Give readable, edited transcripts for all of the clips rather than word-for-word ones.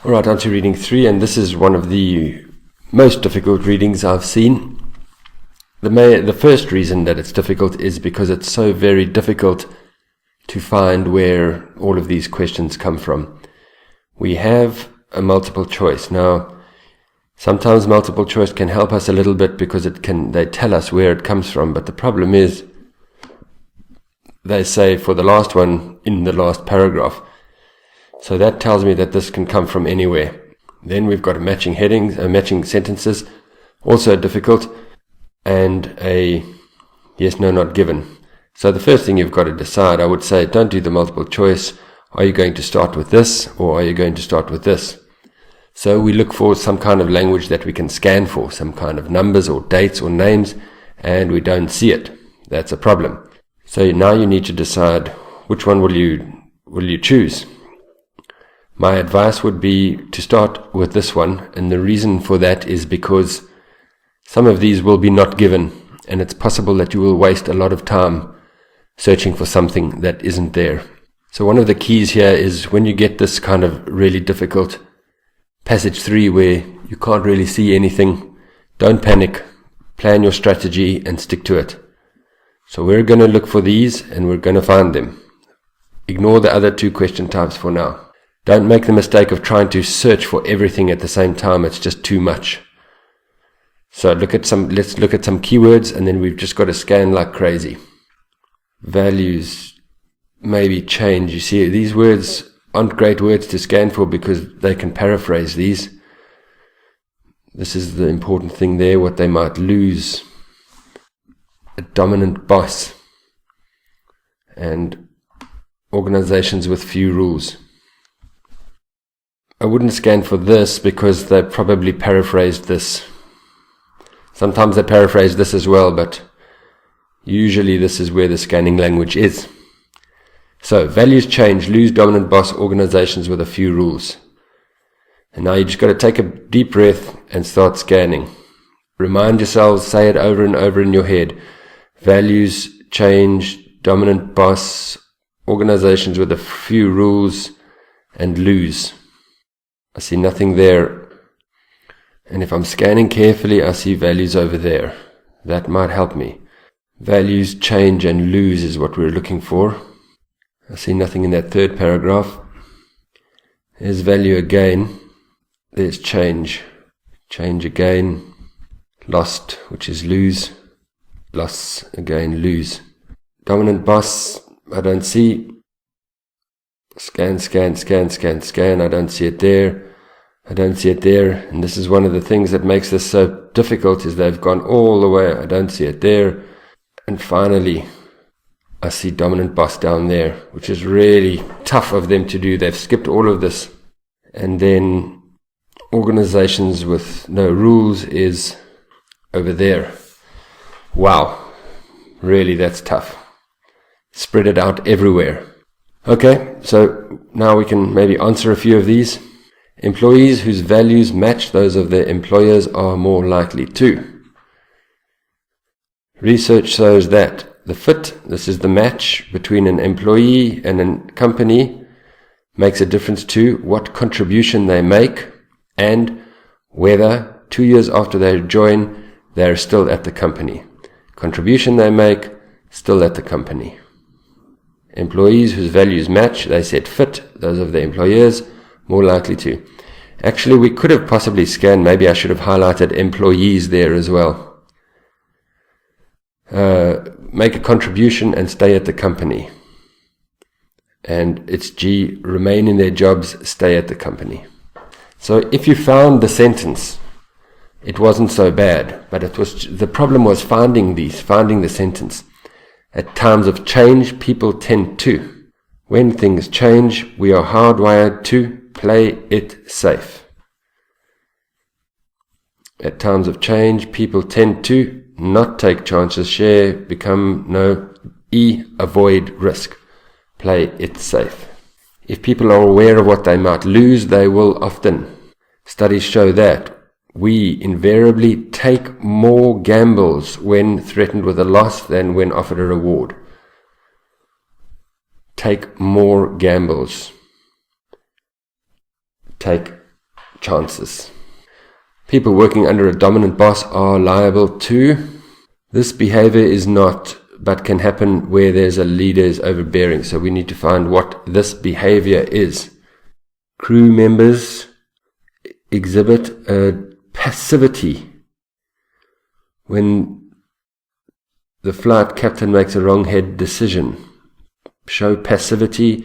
Alright, on to reading 3, and this is one of the most difficult readings I've seen. The first reason that it's difficult is because it's so very difficult to find where all of these questions come from. We have a multiple choice. Now, sometimes multiple choice can help us a little bit because they tell us where it comes from, but the problem is they say for the last one in the last paragraph. So that tells me that this can come from anywhere. Then we've got matching headings, matching sentences, also difficult, and a yes, no, not given. So the first thing you've got to decide, I would say, don't do the multiple choice. Are you going to start with this, or are you going to start with this? So we look for some kind of language that we can scan for, some kind of numbers or dates or names, and we don't see it. That's a problem. So now you need to decide which one will you choose. My advice would be to start with this one, and the reason for that is because some of these will be not given, and it's possible that you will waste a lot of time searching for something that isn't there. So one of the keys here is when you get this kind of really difficult passage 3 where you can't really see anything, don't panic, plan your strategy and stick to it. So we're going to look for these and we're going to find them. Ignore the other 2 question types for now. Don't make the mistake of trying to search for everything at the same time. It's just too much. So let's look at some keywords, and then we've just got to scan like crazy. Values, maybe change. You see, these words aren't great words to scan for because they can paraphrase these. This is the important thing there, what they might lose. A dominant boss. And organizations with few rules. I wouldn't scan for this because they probably paraphrased this. Sometimes they paraphrase this as well, but usually this is where the scanning language is. So, values change, lose dominant boss, organizations with a few rules. And now you just got to take a deep breath and start scanning. Remind yourselves, say it over and over in your head. Values change, dominant boss, organizations with a few rules, and lose. I see nothing there, and if I'm scanning carefully, I see values over there. That might help me. Values change and lose is what we're looking for. I see nothing in that 3rd paragraph. There's value again. There's change. Change again. Lost, which is lose. Loss again, lose. Dominant boss, I don't see. Scan, scan, scan, scan, scan. I don't see it there. I don't see it there. And this is one of the things that makes this so difficult is they've gone all the way. I don't see it there. And finally, I see dominant boss down there, which is really tough of them to do. They've skipped all of this. And then organizations with no rules is over there. Wow. Really, that's tough. Spread it out everywhere. Okay, so now we can maybe answer a few of these. Employees whose values match those of their employers are more likely to. Research shows that the fit, this is the match between an employee and a company, makes a difference to what contribution they make and whether 2 years after they join, they're still at the company. Contribution they make, still at the company. Employees whose values match, they said fit, those of their employers, more likely to. Actually, we could have possibly scanned, maybe I should have highlighted employees there as well. Make a contribution and stay at the company. And it's G, remain in their jobs, stay at the company. So if you found the sentence, it wasn't so bad, but the problem was finding the sentence. At times of change, people tend to. When things change, we are hardwired to play it safe. At times of change, people tend to not take chances, share, become, avoid risk. Play it safe. If people are aware of what they might lose, they will often. Studies show that we invariably take more gambles when threatened with a loss than when offered a reward. Take more gambles. Take chances. People working under a dominant boss are liable to. This behavior is not, but can happen where there's a leader is overbearing. So we need to find what this behavior is. Crew members exhibit a passivity when the flight captain makes a wrong-head decision. Show passivity,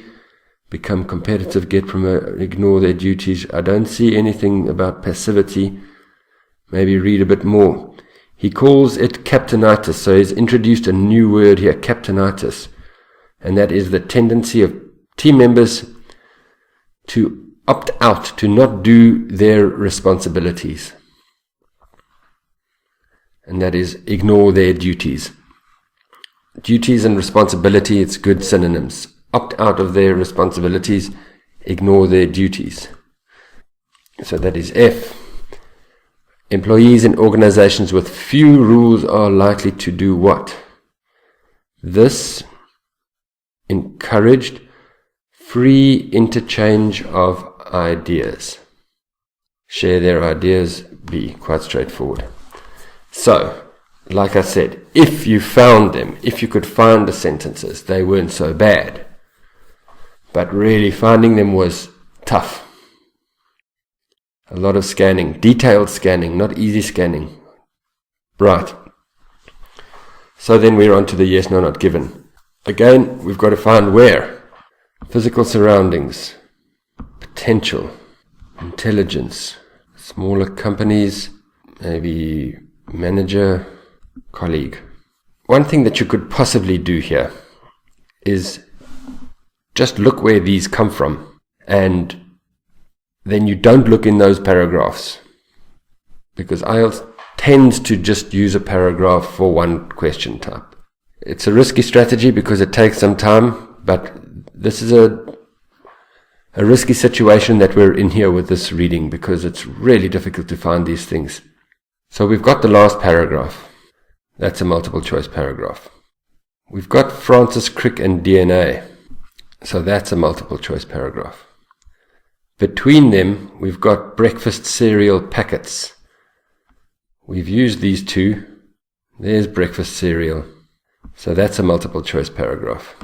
become competitive, get promoted, ignore their duties. I don't see anything about passivity. Maybe read a bit more. He calls it captainitis, so he's introduced a new word here, captainitis, and that is the tendency of team members to opt out, to not do their responsibilities, and that is ignore their duties. Duties and responsibility, it's good synonyms. Opt out of their responsibilities, ignore their duties. So that is F. Employees in organizations with few rules are likely to do what? This encouraged free interchange of ideas. Share their ideas, B. Quite straightforward. So, like I said, if you found them, if you could find the sentences, they weren't so bad. But really finding them was tough. A lot of scanning, detailed scanning, not easy scanning. Right. So then we're on to the yes, no, not given. Again, we've got to find where. Physical surroundings, potential, intelligence, smaller companies, maybe manager, colleague. One thing that you could possibly do here is just look where these come from, and then you don't look in those paragraphs, because IELTS tends to just use a paragraph for one question type. It's a risky strategy because it takes some time, but this is a risky situation that we're in here with this reading, because it's really difficult to find these things. So we've got the last paragraph. That's a multiple choice paragraph. We've got Francis Crick and DNA. So that's a multiple choice paragraph. Between them, we've got breakfast cereal packets. We've used these two. There's breakfast cereal. So that's a multiple choice paragraph.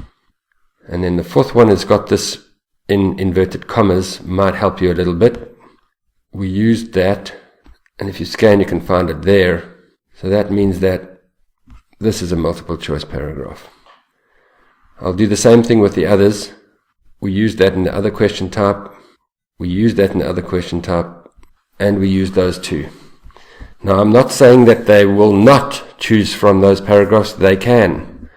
And then the fourth one has got this in inverted commas, might help you a little bit. We used that, and if you scan, you can find it there. So that means that this is a multiple choice paragraph. I'll do the same thing with the others. We used that in the other question type. We used that in the other question type, and we used those two. Now, I'm not saying that they will not choose from those paragraphs. They can.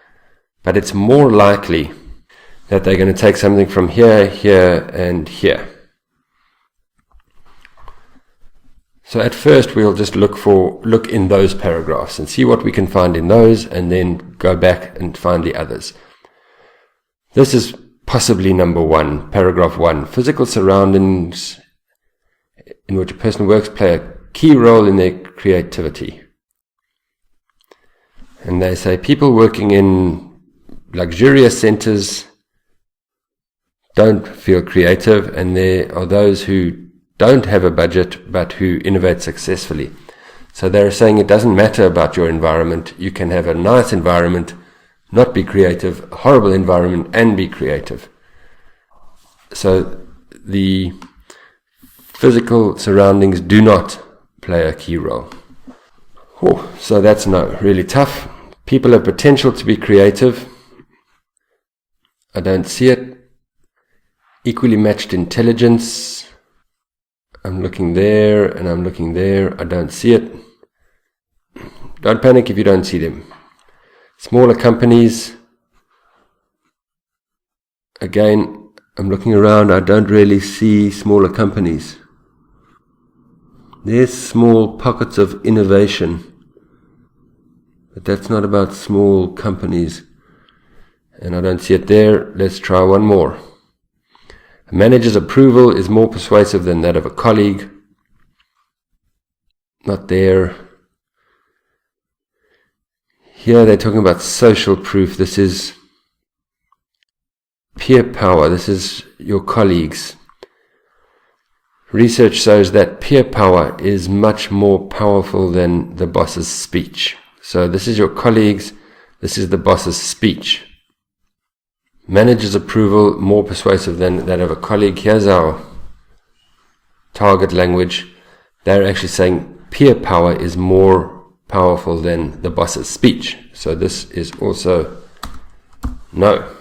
But it's more likely that they're going to take something from here, here, and here. So at first, we'll just look in those paragraphs and see what we can find in those, and then go back and find the others. This is possibly number one, paragraph 1. Physical surroundings in which a person works play a key role in their creativity. And they say people working in luxurious centers don't feel creative, and there are those who don't have a budget but who innovate successfully. So they're saying it doesn't matter about your environment. You can have a nice environment, not be creative, a horrible environment, and be creative. So the physical surroundings do not play a key role. So that's no, really tough. People have potential to be creative. I don't see it. Equally matched intelligence. I'm looking there and I'm looking there. I don't see it. Don't panic if you don't see them. Smaller companies. Again, I'm looking around. I don't really see smaller companies. There's small pockets of innovation. But that's not about small companies. And I don't see it there. Let's try one more. A manager's approval is more persuasive than that of a colleague. Not there. Here they're talking about social proof. This is peer power. This is your colleagues. Research shows that peer power is much more powerful than the boss's speech. So this is your colleagues, this is the boss's speech. Manager's approval more persuasive than that of a colleague. Here's our target language. They're actually saying peer power is more powerful than the boss's speech. So this is also no.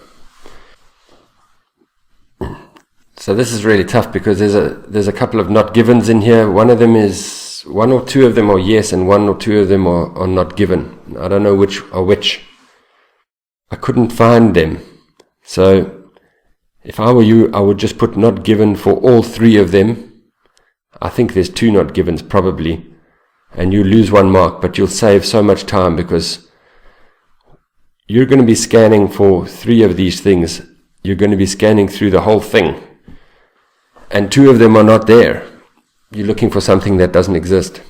So this is really tough because there's a couple of not givens in here. One or two of them are yes, and one or two of them are not given. I don't know which are which. I couldn't find them. So if I were you, I would just put not given for all three of them. I think there's two not givens probably, and you lose 1 mark, but you'll save so much time because you're going to be scanning for 3 of these things. You're going to be scanning through the whole thing, and 2 of them are not there. You're looking for something that doesn't exist.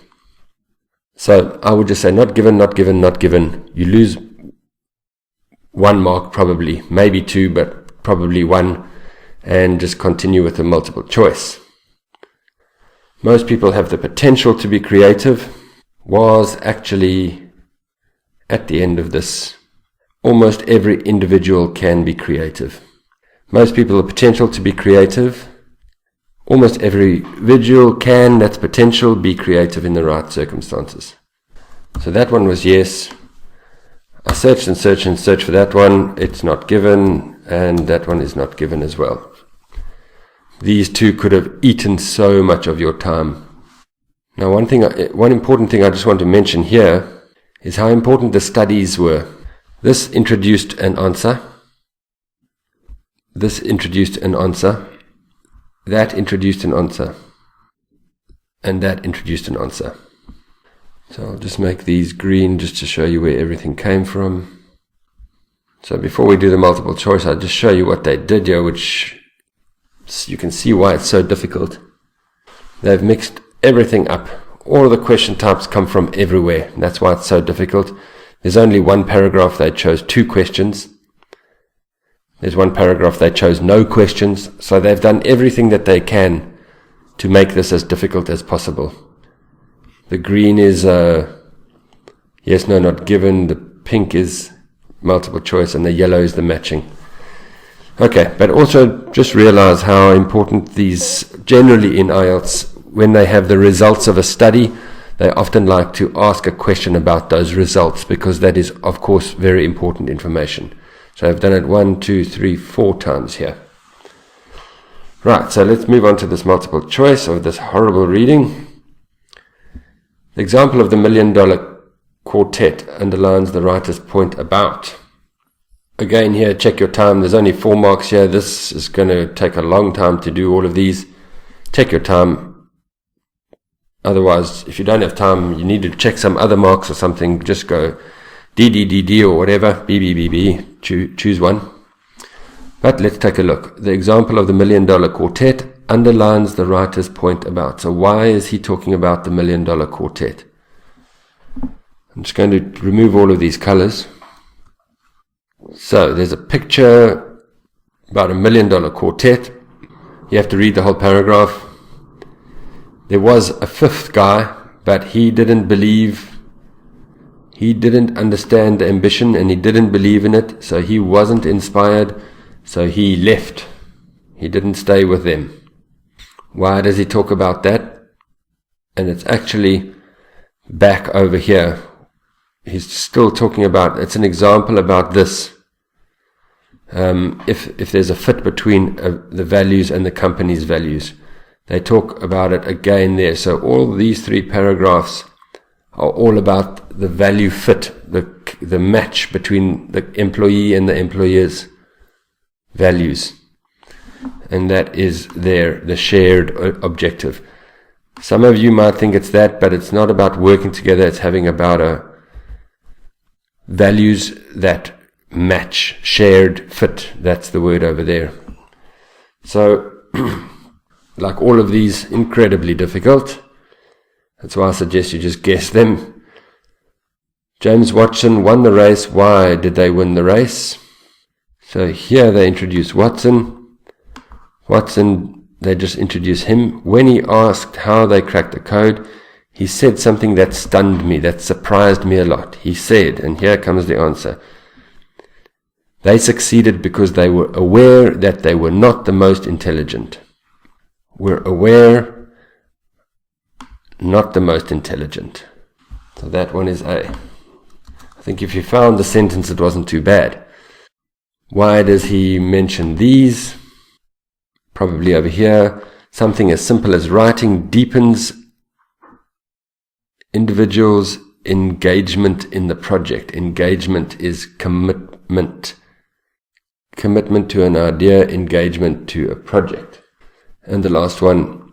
So I would just say not given, not given, not given. You lose 1 mark probably, maybe 2, but probably 1, and just continue with the multiple choice. Most people have the potential to be creative. Was actually at the end of this. Almost every individual can be creative. Most people have potential to be creative. Almost every individual can, that's potential, be creative in the right circumstances. So that one was yes. I searched and searched and searched for that one. It's not given, and that one is not given as well. These 2 could have eaten so much of your time. Now one important thing I just want to mention here is how important the studies were. This introduced an answer. This introduced an answer. That introduced an answer. And that introduced an answer. So I'll just make these green just to show you where everything came from. So before we do the multiple choice, I'll just show you what they did here, which you can see why it's so difficult. They've mixed everything up. All of the question types come from everywhere. That's why it's so difficult. There's only one paragraph they chose 2 questions. There's one paragraph they chose no questions. So they've done everything that they can to make this as difficult as possible. The green is yes, no, not given. The pink is multiple choice, and the yellow is the matching. Okay, but also just realize how important these, generally in IELTS, when they have the results of a study, they often like to ask a question about those results, because that is, of course, very important information. So I've done it 1, 2, 3, 4 times here. Right, so let's move on to this multiple choice of this horrible reading. The example of the $1 million quartet underlines the writer's point about. Again here, check your time. There's only 4 marks here. This is going to take a long time to do all of these. Take your time. Otherwise, if you don't have time, you need to check some other marks or something. Just go D, D, D, D, or whatever. B, B, B, B. Choose one. But let's take a look. The example of the $1 million quartet underlines the writer's point about. So why is he talking about the $1 million quartet? I'm just going to remove all of these colors. So there's a picture about $1 million quartet. You have to read the whole paragraph. There was a 5th guy, but he didn't understand the ambition, and he didn't believe in it, so he wasn't inspired, so he left. He didn't stay with them. Why does he talk about that? And it's actually back over here. He's still talking about, it's an example about this. If there's a fit between the values and the company's values. They talk about it again there. So all these 3 paragraphs are all about the value fit, the match between the employee and the employer's values. And that is the shared objective. Some of you might think it's that, but it's not about working together. It's having about values that match, shared fit. That's the word over there. So, like all of these, incredibly difficult. That's why I suggest you just guess them. James Watson won the race. Why did they win the race? So here they introduce Watson. Watson they just introduce him. When he asked how they cracked the code, he said something that stunned me, that surprised me a lot. He said, and here comes the answer, they succeeded because they were aware that they were not the most intelligent. Were aware, not the most intelligent. So that one is A. I think if you found the sentence, it wasn't too bad. Why does he mention these? Probably over here. Something as simple as writing deepens individuals' engagement in the project. Engagement is commitment. Commitment to an idea, engagement to a project. And the last one,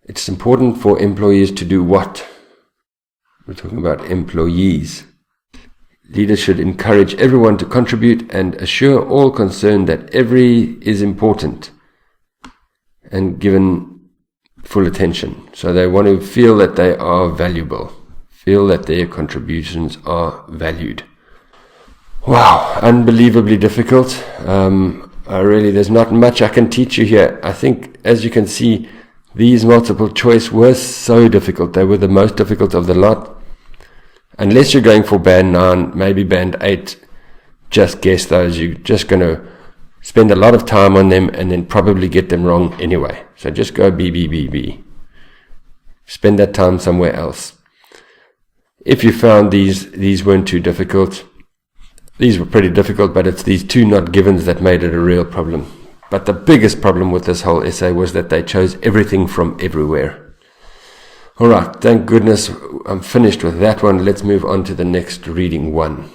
it's important for employees to do what? We're talking about employees. Leaders should encourage everyone to contribute and assure all concerned that every is important and given full attention. So they want to feel that they are valuable, feel that their contributions are valued. Wow, unbelievably difficult. There's not much I can teach you here. I think, as you can see, these multiple choice were so difficult. They were the most difficult of the lot. Unless you're going for band 9, maybe band 8, just guess those. You're just going to spend a lot of time on them and then probably get them wrong anyway. So just go B, B, B, B. Spend that time somewhere else. If you found these weren't too difficult, these were pretty difficult, but it's these two not givens that made it a real problem. But the biggest problem with this whole essay was that they chose everything from everywhere. Alright, thank goodness I'm finished with that one. Let's move on to the next reading 1.